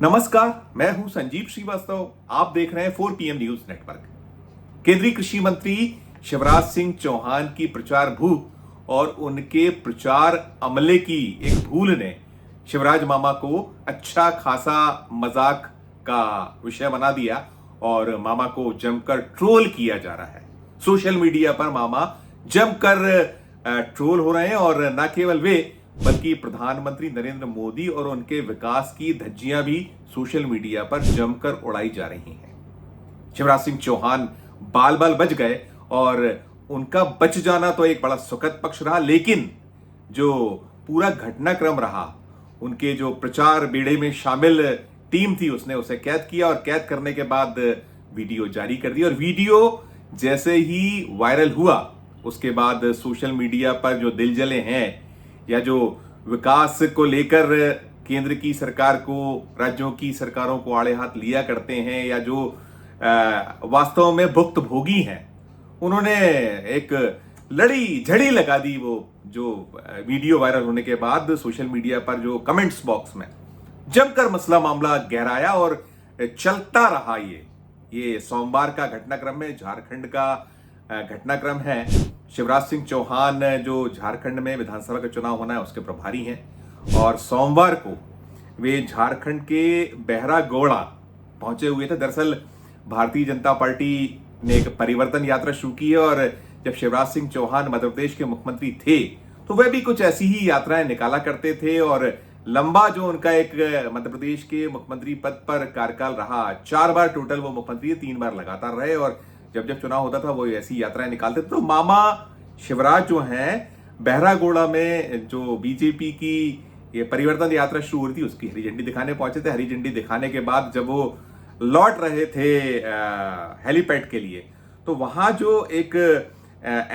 नमस्कार, मैं हूं संजीव श्रीवास्तव। आप देख रहे हैं 4 PM न्यूज नेटवर्क। केंद्रीय कृषि मंत्री शिवराज सिंह चौहान की प्रचार भूख और उनके प्रचार अमले की एक भूल ने शिवराज मामा को अच्छा खासा मजाक का विषय बना दिया और मामा को जमकर ट्रोल किया जा रहा है। सोशल मीडिया पर मामा जमकर ट्रोल हो रहे हैं और न केवल वे बल्कि प्रधानमंत्री नरेंद्र मोदी और उनके विकास की धज्जियां भी सोशल मीडिया पर जमकर उड़ाई जा रही हैं। शिवराज सिंह चौहान बाल बाल बच गए और उनका बच जाना तो एक बड़ा सुखद पक्ष रहा, लेकिन जो पूरा घटनाक्रम रहा, उनके जो प्रचार बेड़े में शामिल टीम थी उसने उसे कैद किया और कैद करने के बाद वीडियो जारी कर दी। और वीडियो जैसे ही वायरल हुआ उसके बाद सोशल मीडिया पर जो दिल जले हैं या जो विकास को लेकर केंद्र की सरकार को, राज्यों की सरकारों को आड़े हाथ लिया करते हैं या जो वास्तव में भुक्तभोगी हैं, उन्होंने एक लड़ी झड़ी लगा दी। वो जो वीडियो वायरल होने के बाद सोशल मीडिया पर जो कमेंट्स बॉक्स में जमकर मसला मामला गहराया और चलता रहा। ये सोमवार का घटनाक्रम है, झारखंड का घटनाक्रम है। शिवराज सिंह चौहान जो झारखंड में विधानसभा का चुनाव होना है उसके प्रभारी हैं और सोमवार को वे झारखंड के बहरागोड़ा पहुंचे हुए थे। दरअसल भारतीय जनता पार्टी ने एक परिवर्तन यात्रा शुरू की है और जब शिवराज सिंह चौहान मध्य प्रदेश के मुख्यमंत्री थे तो वे भी कुछ ऐसी ही यात्राएं निकाला करते थे और लंबा जो उनका एक मध्य प्रदेश के मुख्यमंत्री पद पर कार्यकाल रहा, 4 बार टोटल वो मुख्यमंत्री, 3 बार लगातार रहे और जब चुनाव होता था वो ऐसी यात्राएं निकालते थे। तो मामा शिवराज जो हैं बहरागोड़ा में जो बीजेपी की ये परिवर्तन यात्रा शुरू हुई थी उसकी हरी झंडी दिखाने पहुंचे थे। हरी झंडी दिखाने के बाद जब वो लौट रहे थे हेलीपैड के लिए, तो वहां जो एक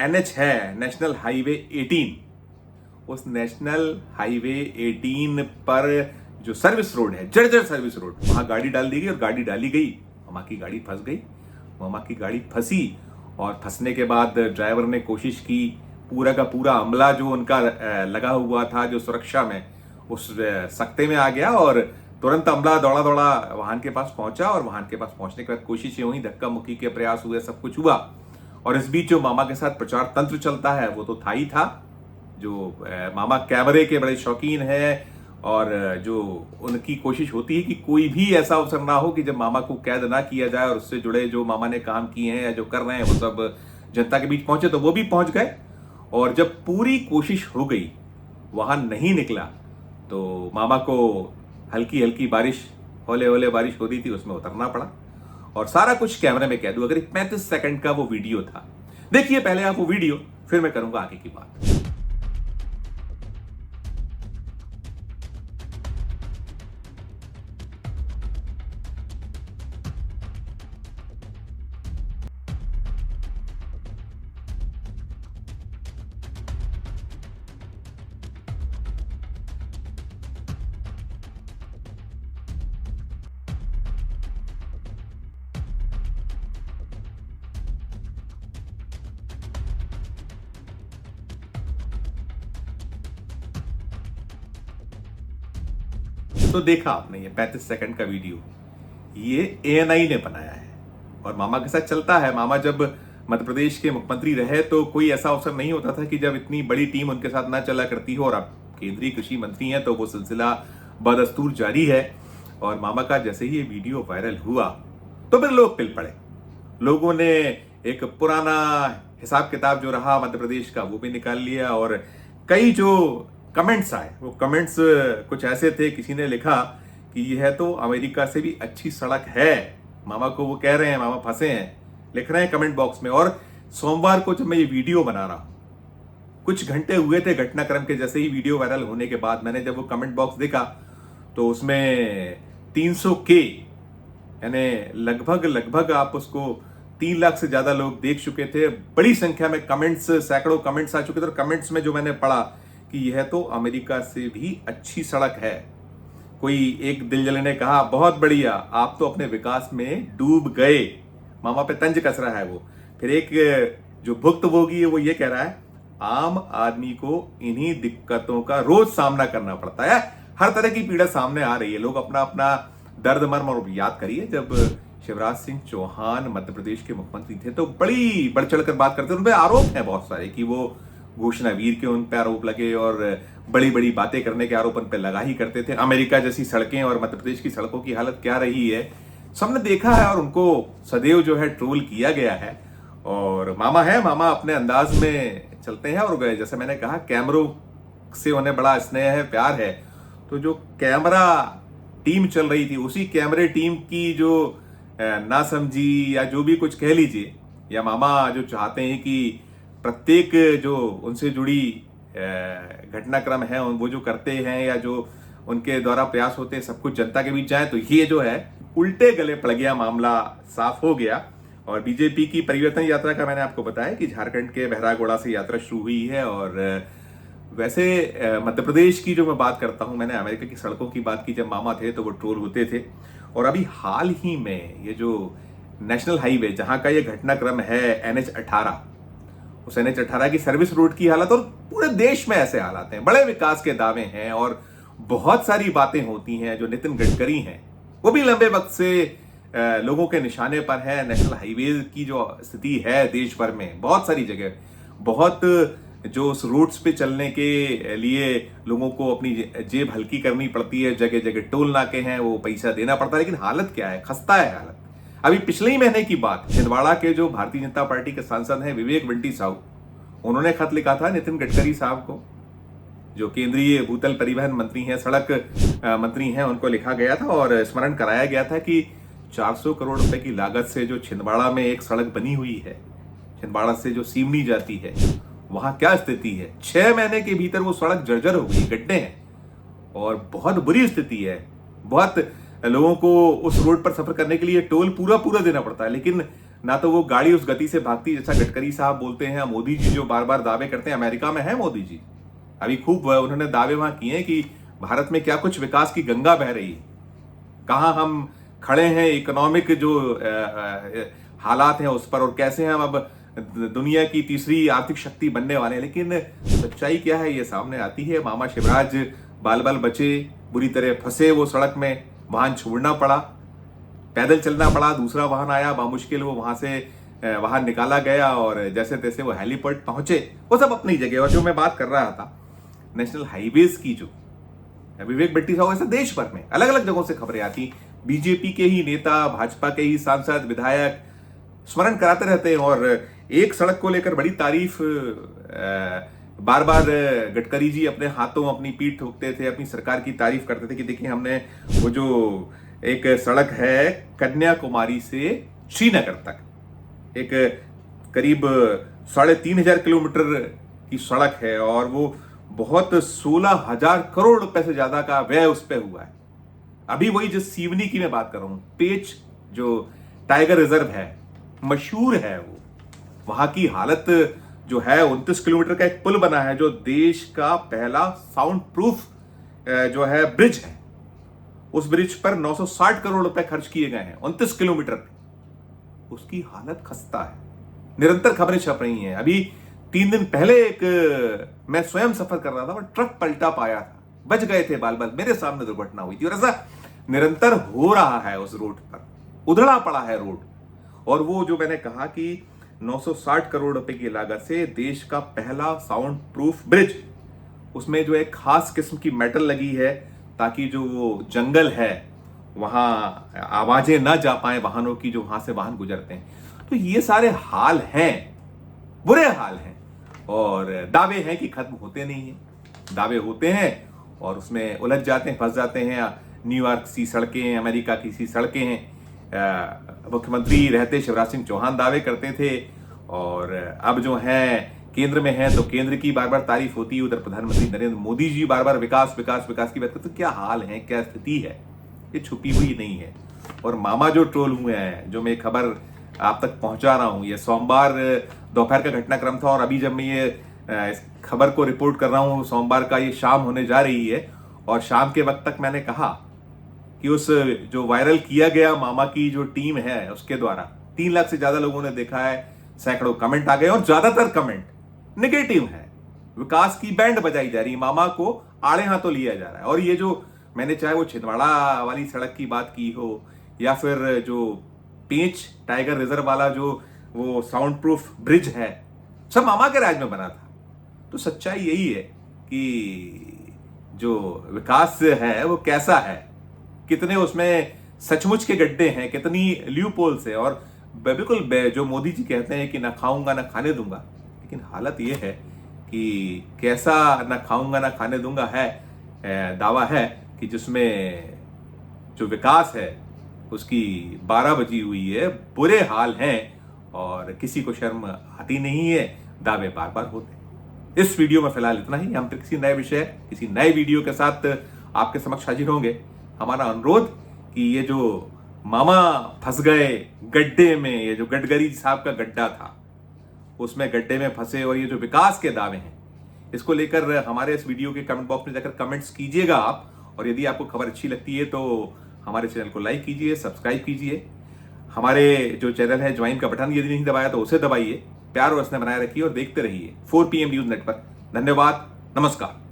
NH है, नेशनल हाईवे 18, उस नेशनल हाईवे 18 पर जो सर्विस रोड है, जर्जर सर्विस रोड, वहां गाड़ी डाल दी गई और गाड़ी डाली गई, मामा की गाड़ी फंस गई। मामा की गाड़ी फंसी और फंसने के बाद ड्राइवर ने कोशिश की, पूरा का पूरा अमला जो उनका लगा हुआ था जो सुरक्षा में, उस सकते में आ गया और तुरंत अमला दौड़ा दौड़ा वाहन के पास पहुंचा और वाहन के पास पहुंचने के बाद कोशिशें हुई, धक्का मुक्की के प्रयास हुए, सब कुछ हुआ। और इस बीच जो मामा के साथ प्रचार तंत्र चलता है वो तो था ही था। जो मामा कैमरे के बड़े शौकीन हैं और जो उनकी कोशिश होती है कि कोई भी ऐसा अवसर ना हो कि जब मामा को कैद ना किया जाए और उससे जुड़े जो मामा ने काम किए हैं या जो कर रहे हैं वो सब जनता के बीच पहुंचे, तो वो भी पहुंच गए। और जब पूरी कोशिश हो गई, वहां नहीं निकला, तो मामा को हल्की हल्की बारिश, हौले हौले बारिश हो रही थी, उसमें उतरना पड़ा और सारा कुछ कैमरे में कैद हुआ। करीब 35 सेकंड का वो वीडियो था। देखिए पहले आप वो वीडियो, फिर मैं करूंगा आगे की बात। तो देखा आपने ये 35 सेकंड का वीडियो, ये ANI ने बनाया है और मामा के साथ चलता है। मामा जब मध्य प्रदेश के मुख्यमंत्री रहे तो कोई ऐसा अवसर नहीं होता था कि जब इतनी बड़ी टीम उनके साथ ना चला करती हो, और अब केंद्रीय कृषि मंत्री हैं तो वो सिलसिला बदस्तूर जारी है। और मामा का जैसे ही ये वीडियो वायरल हुआ तो फिर लोग पिल पड़े। लोगों ने एक पुराना हिसाब किताब जो रहा मध्य प्रदेश का वो भी निकाल लिया और कई जो कमेंट्स आए, वो कमेंट्स कुछ ऐसे थे, किसी ने लिखा कि यह तो अमेरिका से भी अच्छी सड़क है। मामा को वो कह रहे हैं मामा फंसे हैं, लिख रहे हैं कमेंट बॉक्स में। और सोमवार को जब मैं ये वीडियो बना रहा हूं, कुछ घंटे हुए थे घटनाक्रम के, जैसे ही वीडियो वायरल होने के बाद मैंने जब वो कमेंट बॉक्स देखा तो उसमें 300K, यानी लगभग आप उसको 3 लाख से ज्यादा लोग देख चुके थे। बड़ी संख्या में कमेंट्स, सैकड़ों कमेंट्स आ चुके थे और कमेंट्स में जो मैंने पढ़ा कि यह तो अमेरिका से भी अच्छी सड़क है। कोई एक दिल जले ने कहा, बहुत बढ़िया, आप तो अपने विकास में डूब गए। मामा पे तंज कस रहा है वो। फिर एक जो भुक्तभोगी है वो ये कह रहा है, आम आदमी को इन्हीं दिक्कतों का रोज सामना करना पड़ता है। हर तरह की पीड़ा सामने आ रही है, लोग अपना अपना दर्द मर्म। और याद करिए जब शिवराज सिंह चौहान मध्य प्रदेश के मुख्यमंत्री थे तो बड़ी बढ़ चढ़कर बात करते थे। उन पर आरोप है बहुत सारे कि वो घोषणा वीर के उन पर आरोप लगे और बड़ी बड़ी बातें करने के आरोप उन पर लगा ही करते थे। अमेरिका जैसी सड़कें और मध्य प्रदेश की सड़कों की हालत क्या रही है सबने देखा है और उनको सदैव जो है ट्रोल किया गया है। और मामा है, मामा अपने अंदाज में चलते हैं। और जैसे मैंने कहा कैमरों से उन्हें बड़ा स्नेह है, प्यार है। तो जो कैमरा टीम चल रही थी उसी कैमरे टीम की जो नासमझी या जो भी कुछ कह लीजिए, या मामा जो चाहते हैं कि प्रत्येक जो उनसे जुड़ी घटनाक्रम है वो जो करते हैं या जो उनके द्वारा प्रयास होते हैं सब कुछ जनता के बीच जाए, तो ये जो है उल्टे गले पड़ गया, मामला साफ हो गया। और बीजेपी की परिवर्तन यात्रा का मैंने आपको बताया कि झारखंड के बहरागोड़ा से यात्रा शुरू हुई है। और वैसे मध्य प्रदेश की जो मैं बात करता हूं, मैंने अमेरिका की सड़कों की बात की, जब मामा थे तो वो ट्रोल होते थे। और अभी हाल ही में ये जो नेशनल हाईवे जहां का ये घटनाक्रम है NH18, उस NH18 की सर्विस रोड की हालत, और पूरे देश में ऐसे हालात हैं, बड़े विकास के दावे हैं और बहुत सारी बातें होती हैं जो नितिन गडकरी हैं वो भी लंबे वक्त से लोगों के निशाने पर है। नेशनल हाईवे की जो स्थिति है देश भर में बहुत सारी जगह, बहुत जो उस रूट्स पे चलने के लिए लोगों को अपनी जेब हल्की करनी पड़ती है, जगह जगह टोल नाके हैं, वो पैसा देना पड़ता है। लेकिन हालत क्या है, खस्ता है हालत। अभी पिछले ही महीने की बात, छिंदवाड़ा के जो भारतीय जनता पार्टी के सांसद हैं विवेक बंटी साहू, उन्होंने खत लिखा था नितिन गडकरी साहब को, जो केंद्रीय भूतल परिवहन मंत्री हैं, सड़क मंत्री हैं, उनको लिखा गया था और स्मरण कराया गया था कि 400 करोड़ रुपए की लागत से जो छिंदवाड़ा में एक सड़क बनी हुई है, छिंदवाड़ा से जो सीवनी जाती है, वहां क्या स्थिति है। 6 महीने के भीतर वो सड़क जर्जर हो गई, गड्ढे हैं और बहुत बुरी स्थिति है। बहुत लोगों को उस रोड पर सफर करने के लिए टोल पूरा देना पड़ता है, लेकिन ना तो वो गाड़ी उस गति से भागती जैसा गडकरी साहब बोलते हैं। मोदी जी जो बार बार दावे करते हैं, अमेरिका में है मोदी जी, अभी खूब उन्होंने दावे वहां किए हैं कि भारत में क्या कुछ विकास की गंगा बह रही है, कहां हम खड़े हैं इकोनॉमिक जो हालात हैं उस पर, और कैसे हम अब दुनिया की तीसरी आर्थिक शक्ति बनने वाले हैं। लेकिन सच्चाई क्या है ये सामने आती है। मामा शिवराज बाल बाल बचे, बुरी तरह फंसे वो सड़क में, वाहन छोड़ना पड़ा, पैदल चलना पड़ा, दूसरा वाहन आया, बामुश्किल वो वहां से वाहन निकाला गया और जैसे तैसे वो हेलीपोर्ट पहुंचे। वो सब अपनी जगह। और जो मैं बात कर रहा था नेशनल हाईवेज की, जो विवेक बंटी साहू, ऐसे देश भर में अलग अलग जगहों से खबरें आती, बीजेपी के ही नेता, भाजपा के ही सांसद, विधायक स्मरण कराते रहते हैं। और एक सड़क को लेकर बड़ी तारीफ बार बार गडकरी जी अपने हाथों अपनी पीठ ठोकते थे, अपनी सरकार की तारीफ करते थे कि देखिए हमने वो जो एक सड़क है कन्याकुमारी से श्रीनगर तक, एक करीब 3,500 किलोमीटर की सड़क है और वो बहुत 16,000 करोड़ रुपए से ज्यादा का व्यय उस पर हुआ है। अभी वही जो सीवनी की मैं बात कर रहा हूं, पेच जो टाइगर रिजर्व है, मशहूर है वो, वहां की हालत जो है, 29 किलोमीटर का एक पुल बना है जो देश का पहला साउंड प्रूफ जो है ब्रिज है। उस ब्रिज पर 960 करोड़ रुपए खर्च किए गए हैं 29 किलोमीटर पे। उसकी हालत खस्ता है। निरंतर खबरें छप रही हैं। अभी 3 दिन पहले एक मैं स्वयं सफर कर रहा था और ट्रक पलटा पाया था, बच गए थे बाल बाल, मेरे सामने दुर्घटना हुई थी। और ऐसा निरंतर हो रहा है उस रोड पर, उधड़ा पड़ा है रोड। और वो जो मैंने कहा कि 960 करोड़ रुपए की लागत से देश का पहला साउंड प्रूफ ब्रिज, उसमें जो एक खास किस्म की मेटल लगी है ताकि जो वो जंगल है वहां आवाजें ना जा पाए वाहनों की, जो वहां से वाहन गुजरते हैं। तो ये सारे हाल हैं, बुरे हाल हैं। और दावे हैं कि खत्म होते नहीं हैं, दावे होते हैं और उसमें उलझ जाते हैं, फंस जाते हैं। न्यूयॉर्क सी सड़कें, अमेरिका की सी सड़कें हैं। मुख्यमंत्री रहते शिवराज सिंह चौहान दावे करते थे और अब जो है केंद्र में है तो केंद्र की बार बार तारीफ होती है। उधर प्रधानमंत्री नरेंद्र मोदी जी बार बार विकास विकास विकास की बात करते। तो क्या हाल है, क्या स्थिति है, ये छुपी हुई नहीं है। और मामा जो ट्रोल हुए हैं, जो मैं खबर आप तक पहुंचा रहा हूं, ये सोमवार दोपहर का घटनाक्रम था और अभी जब मैं ये इस खबर को रिपोर्ट कर रहा हूं, सोमवार का ये शाम होने जा रही है। और शाम के वक्त तक मैंने कहा कि उस जो वायरल किया गया मामा की जो टीम है उसके द्वारा 3 लाख से ज्यादा लोगों ने देखा है, सैकड़ों कमेंट आ गए और ज्यादातर कमेंट नेगेटिव है। विकास की बैंड बजाई जा रही, मामा को आड़े हाथों लिया जा रहा है। और ये जो मैंने चाहे वो छिंदवाड़ा वाली सड़क की बात की हो या फिर जो पेंच टाइगर रिजर्व वाला जो वो साउंड प्रूफ ब्रिज है, सब मामा के राज में बना था। तो सच्चाई यही है कि जो विकास है वो कैसा है, कितने उसमें सचमुच के गड्ढे हैं, कितनी ल्यूपोल्स है। और बिल्कुल जो मोदी जी कहते हैं कि ना खाऊंगा ना खाने दूंगा, लेकिन हालत ये है कि कैसा ना खाऊंगा ना खाने दूंगा है दावा है कि जिसमें जो विकास है उसकी 12 बजी हुई है, बुरे हाल हैं और किसी को शर्म आती नहीं है, दावे बार बार होते हैं। इस वीडियो में फिलहाल इतना ही। हम फिर किसी नए विषय किसी नए वीडियो के साथ आपके समक्ष हाजिर होंगे। हमारा अनुरोध कि ये जो मामा फंस गए गड्ढे में, ये जो गडकरी साहब का गड्ढा था उसमें गड्ढे में फंसे, और ये जो विकास के दावे हैं इसको लेकर हमारे इस वीडियो के कमेंट बॉक्स में जाकर कमेंट्स कीजिएगा आप। और यदि आपको खबर अच्छी लगती है तो हमारे चैनल को लाइक कीजिए, सब्सक्राइब कीजिए। हमारे जो चैनल है ज्वाइन का बटन यदि नहीं दबाया तो उसे दबाइए। प्यार और स्नेह बनाए रखिए और देखते रहिए 4 PM न्यूज नेटवर्क। धन्यवाद, नमस्कार।